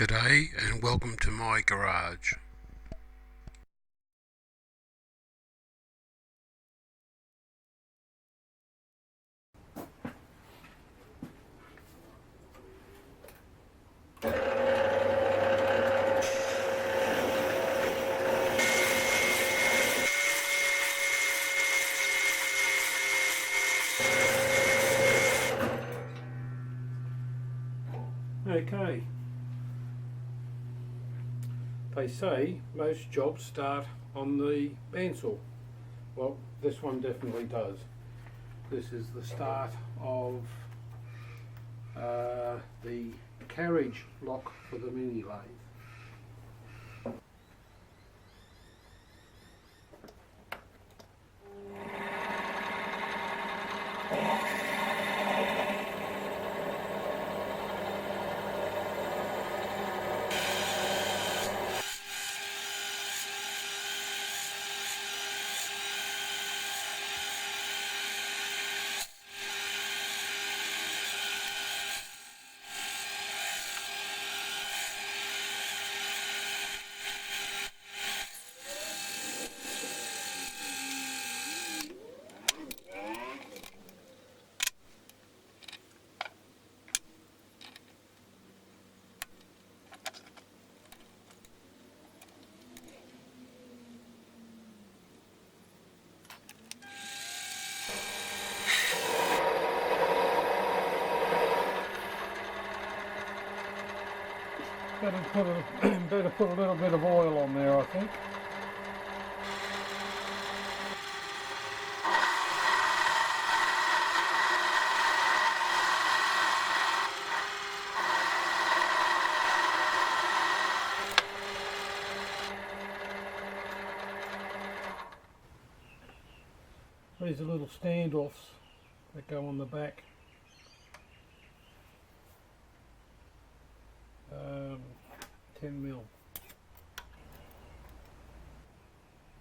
G'day and welcome to my garage. Okay. They say most jobs start on the bandsaw. Well, this one definitely does. This is the start of the carriage lock for the mini lathe. Better put a little bit of oil on there, I think. These are little standoffs that go on the back. 10mm.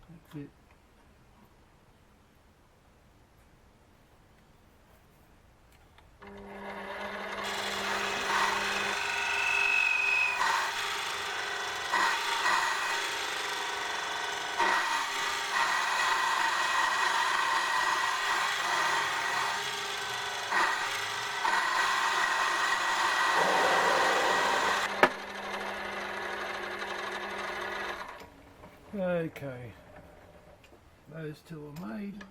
That's it. Okay, those two are made.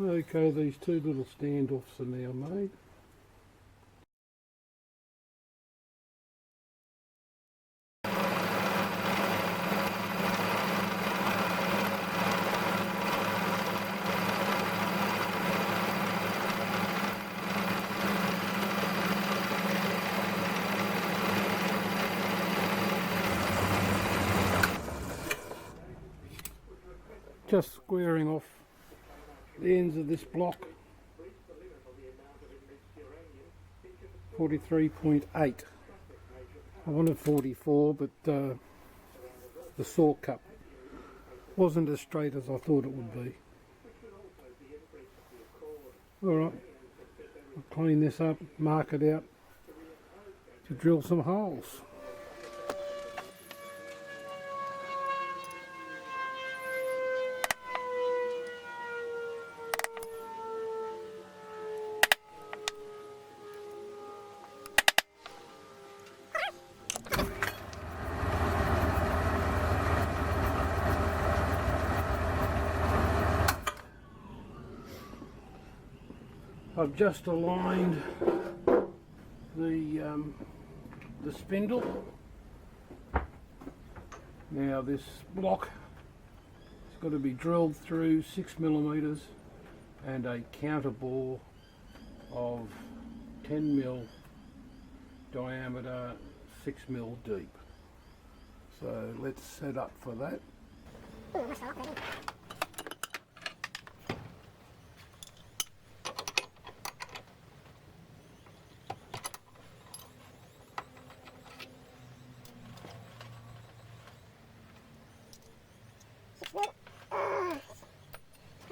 Okay, these two little standoffs are now made. Just squaring off the ends of this block. 43.8. I wanted 44, but the saw cup wasn't as straight as I thought it would be. Alright, I'll clean this up, mark it out to drill some holes. I've just aligned the spindle Now this block has got to be drilled through 6mm and a counter bore of 10mm diameter, 6mm deep. So let's set up for that. I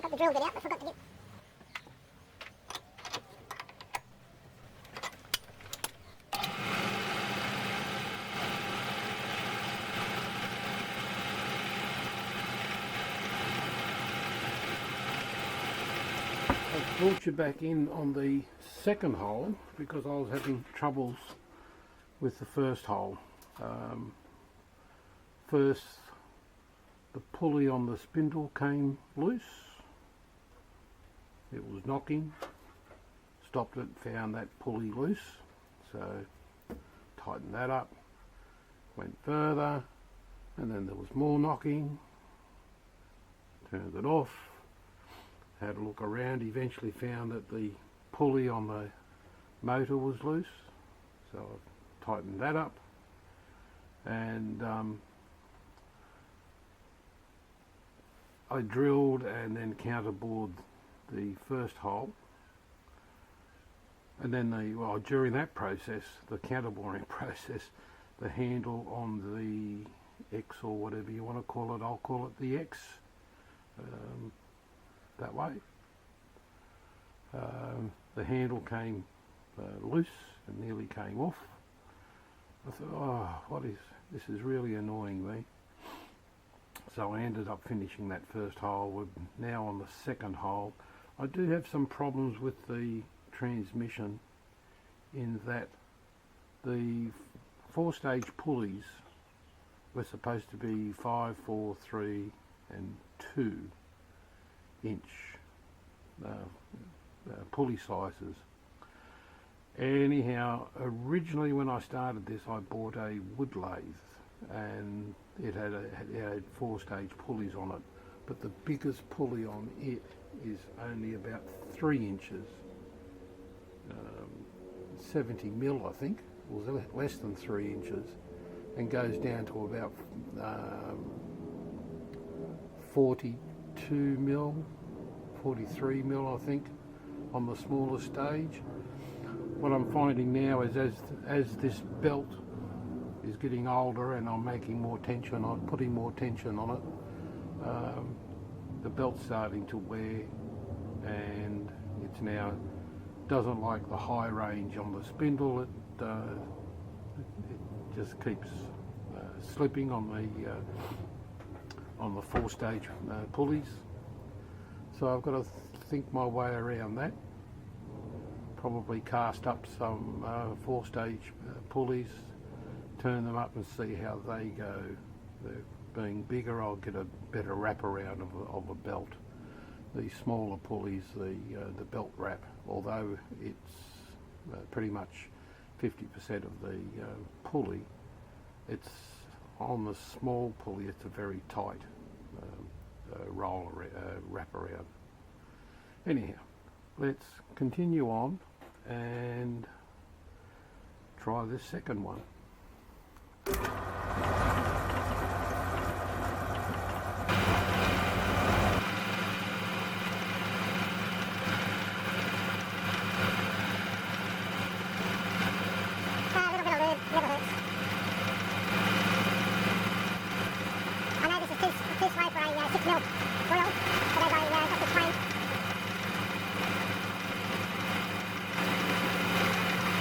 got the drill bit out, I forgot to get. I've brought you back in on the second hole because I was having troubles with the first hole. First, the pulley on the spindle came loose. It was knocking. Stopped it, found that pulley loose. So tightened that up. Went further, and then there was more knocking. Turned it off. Had a look around, eventually found that the pulley on the motor was loose, so I tightened that up, and I drilled and then counterbored the first hole, and then during that process, the counterboring process, the handle on the X, or whatever you want to call it, I'll call it the X, that way. The handle came loose and nearly came off. I thought, oh, this is really annoying me. So I ended up finishing that first hole. We're now on the second hole. I do have some problems with the transmission in that the 4-stage pulleys were supposed to be 5, 4, 3 and 2 inch pulley sizes. Anyhow, originally when I started this, I bought a wood lathe, and it had 4-stage pulleys on it, but the biggest pulley on it is only about 3 inches, 70mm I think, or less than 3 inches, and goes down to about 42mm, 43mm I think, on the smaller stage. What I'm finding now is as this belt is getting older and I'm making more tension on, putting more tension on it, the belt's starting to wear, and it's now doesn't like the high range on the spindle. It just keeps slipping on the 4-stage pulleys. So I've got to think my way around that. Probably cast up some 4-stage pulleys, turn them up and see how they go. They're being bigger, I'll get a better wraparound of a belt. The smaller pulleys, the belt wrap, although it's pretty much 50% of the pulley, it's on the small pulley, it's a very tight wraparound. Anyhow, let's continue on and try this second one. I know this is too slow for a 6mm drill, but as I got the train.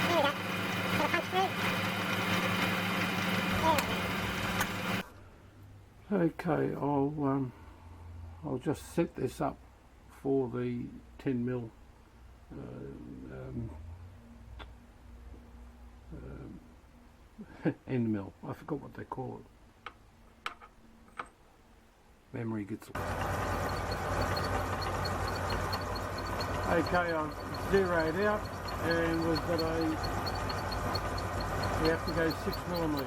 There we go. Got a punch through. Okay, I'll just set this up for the 10mm end mill. I forgot what they call it. Memory gets lost. Okay, I've zeroed out, and we have to go 6mm.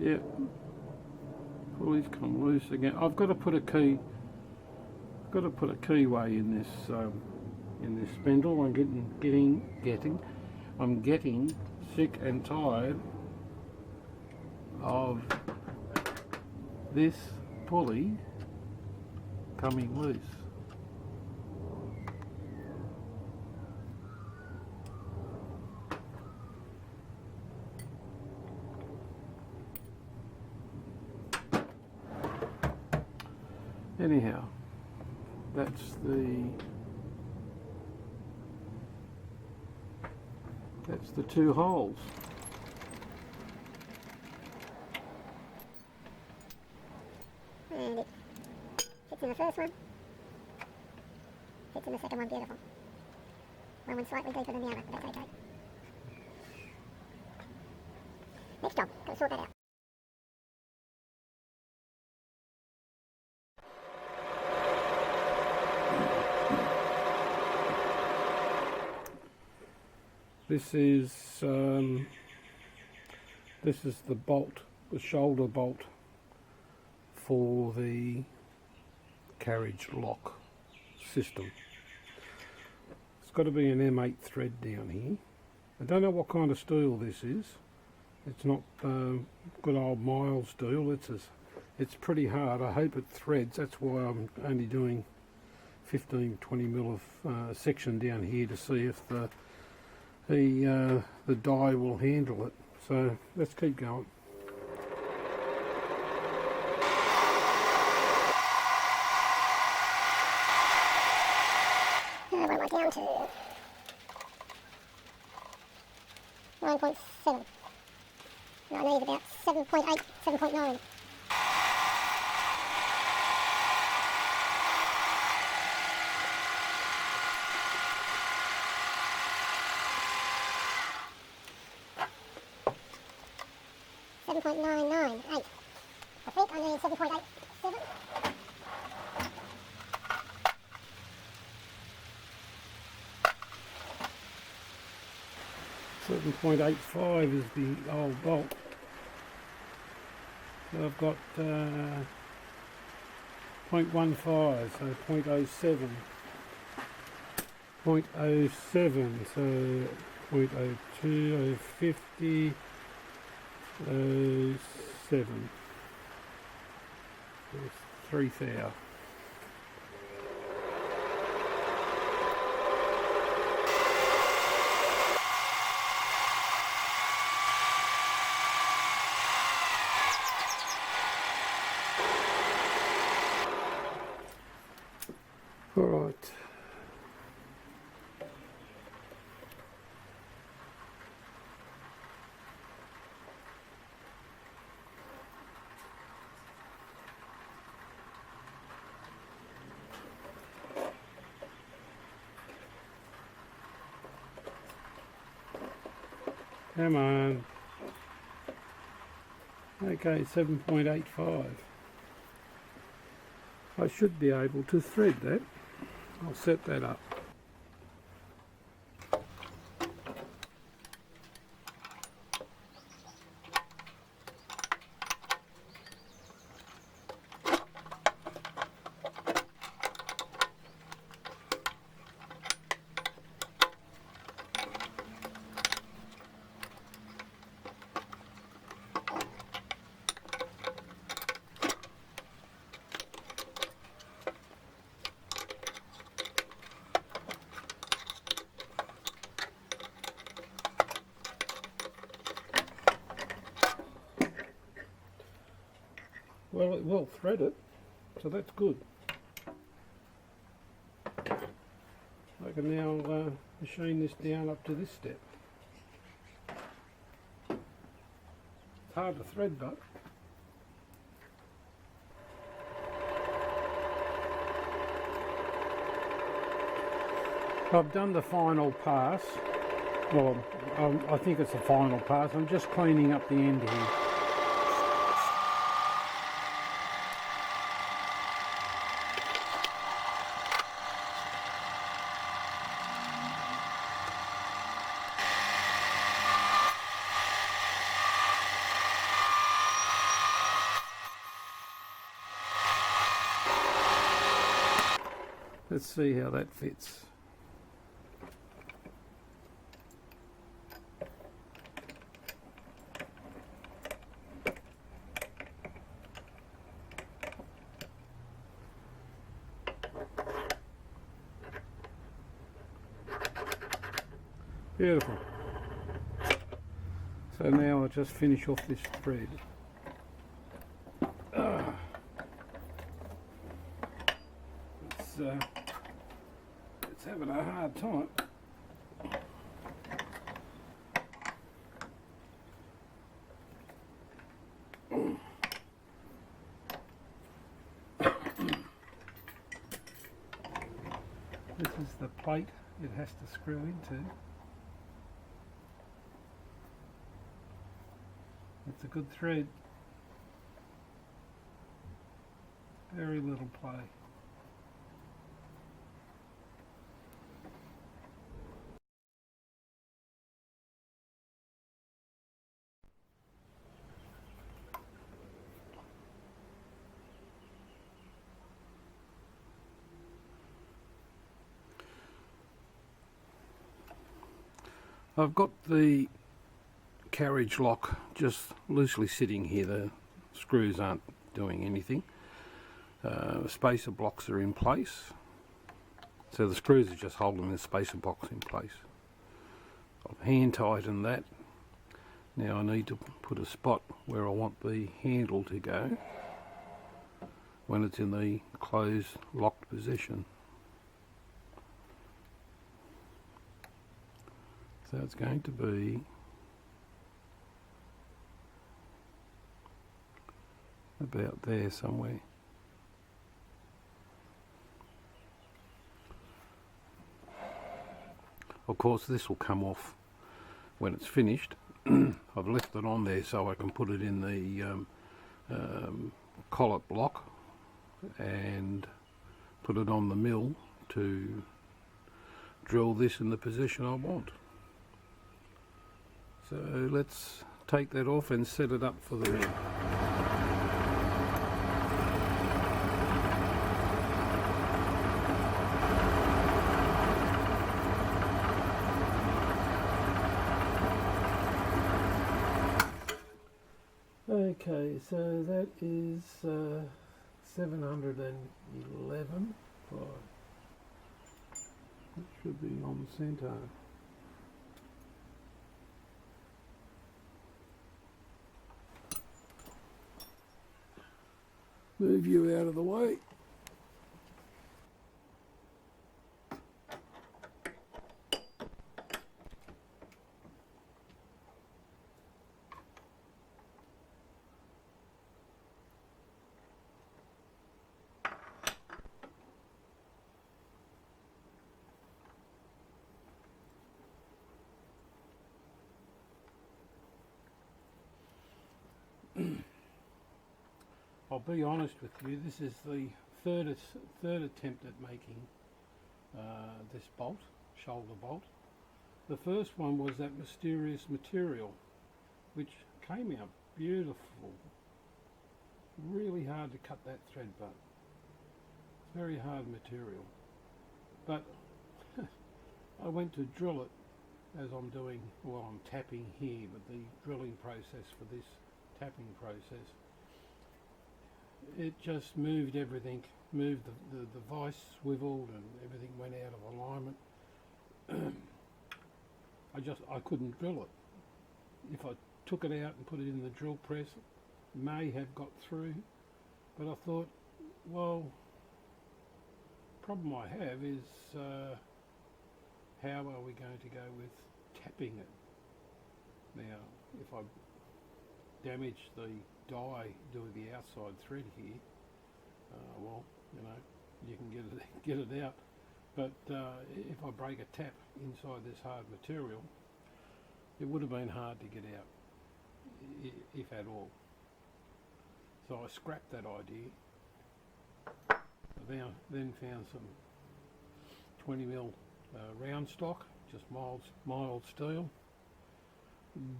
Yeah, pulleys come loose again. I've got to put a key. I've got to put a keyway in this spindle. I'm getting sick and tired of this pulley coming loose. Anyhow, that's the two holes. And it fits in the first one, fits in the second one, beautiful. One went slightly deeper than the other, but that's okay. Next job, got to sort that out. This is the bolt, the shoulder bolt for the carriage lock system. It's got to be an M8 thread down here. I don't know what kind of steel this is. It's not good old mild steel. It's pretty hard. I hope it threads. That's why I'm only doing 15-20 mil of section down here to see if the die will handle it. So let's keep going. What am I down to? 9.7. No, I need about 7.8, 7.9. I think I need 7.87. 7.85 is the old bolt. So I've got 0.15, so 0.07. 0.07, so 0.02, 0.50, 07. It's 3 thou. All right. Come on. Okay, 7.85. I should be able to thread that. I'll set that up. Well, it will thread it, so that's good. I can now machine this down up to this step. It's hard to thread, but I've done the final pass. Well, I think it's the final pass. I'm just cleaning up the end here. Let's see how that fits. Beautiful. So now I'll just finish off this thread. It's having a hard time. This is the plate it has to screw into. It's a good thread. Very little play. I've got the carriage lock just loosely sitting here. The screws aren't doing anything. Spacer blocks are in place, so the screws are just holding the spacer box in place. I've hand tightened that. Now I need to put a spot where I want the handle to go when it's in the closed locked position. So it's going to be about there somewhere. Of course this will come off when it's finished. I've left it on there so I can put it in the collet block and put it on the mill to drill this in the position I want. So let's take that off and set it up for the mill. Okay, so that is 711. Right. That should be on centre. Move you out of the way. I'll be honest with you, this is the third attempt at making this bolt, shoulder bolt. The first one was that mysterious material, which came out beautiful. Really hard to cut that thread butt. It's very hard material. But I went to drill it as I'm doing, well, I'm tapping here, but the drilling process for this tapping process, it just moved everything, moved the vice swiveled and everything went out of alignment. I couldn't drill it. If I took it out and put it in the drill press, it may have got through, but I thought, well, problem I have is how are we going to go with tapping it? Now, if I damage the die doing the outside thread here, well, you know, you can get it out, but if I break a tap inside this hard material, it would have been hard to get out, if at all. So I scrapped that idea. I then found some 20mm round stock, just mild steel.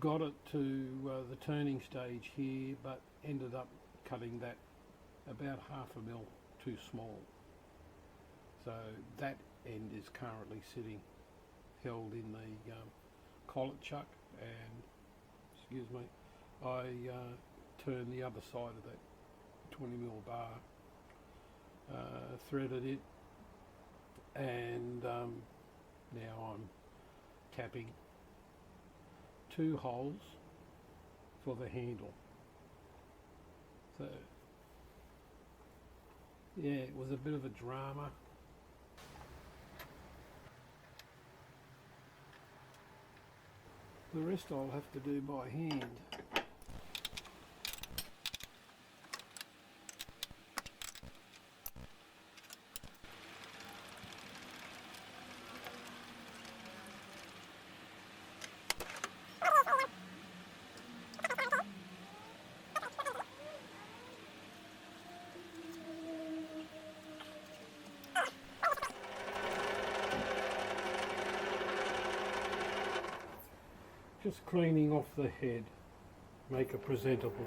Got it to the turning stage here, but ended up cutting that about 1/2 mm too small. So that end is currently sitting held in the collet chuck, and excuse me, I turned the other side of that 20mm bar, threaded it, and now I'm tapping 2 holes for the handle. So yeah, it was a bit of a drama. The rest I'll have to do by hand. Just cleaning off the head, make it presentable.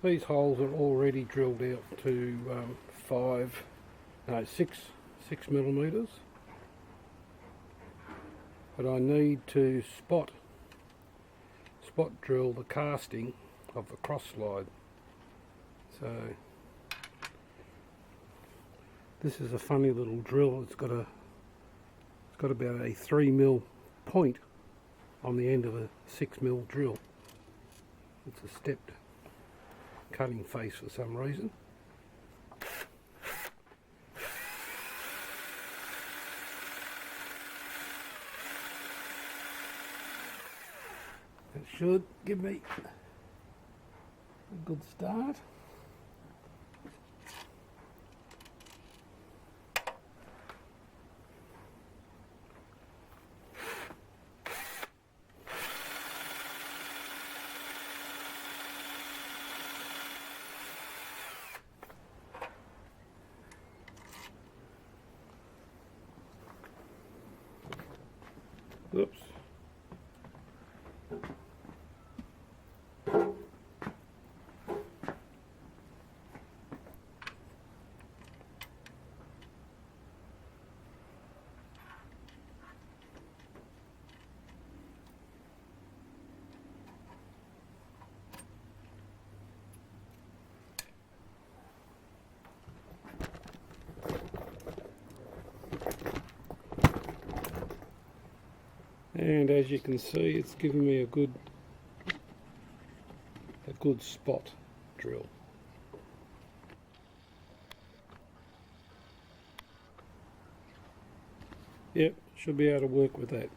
These holes are already drilled out to 6 millimeters, but I need to spot drill the casting of the cross slide. So this is a funny little drill. It's got about a 3mm point on the end of a 6mm drill. It's a stepped cutting face for some reason. It should give me a good start. Oops. And as you can see, it's giving me a good spot drill. Yep, should be able to work with that.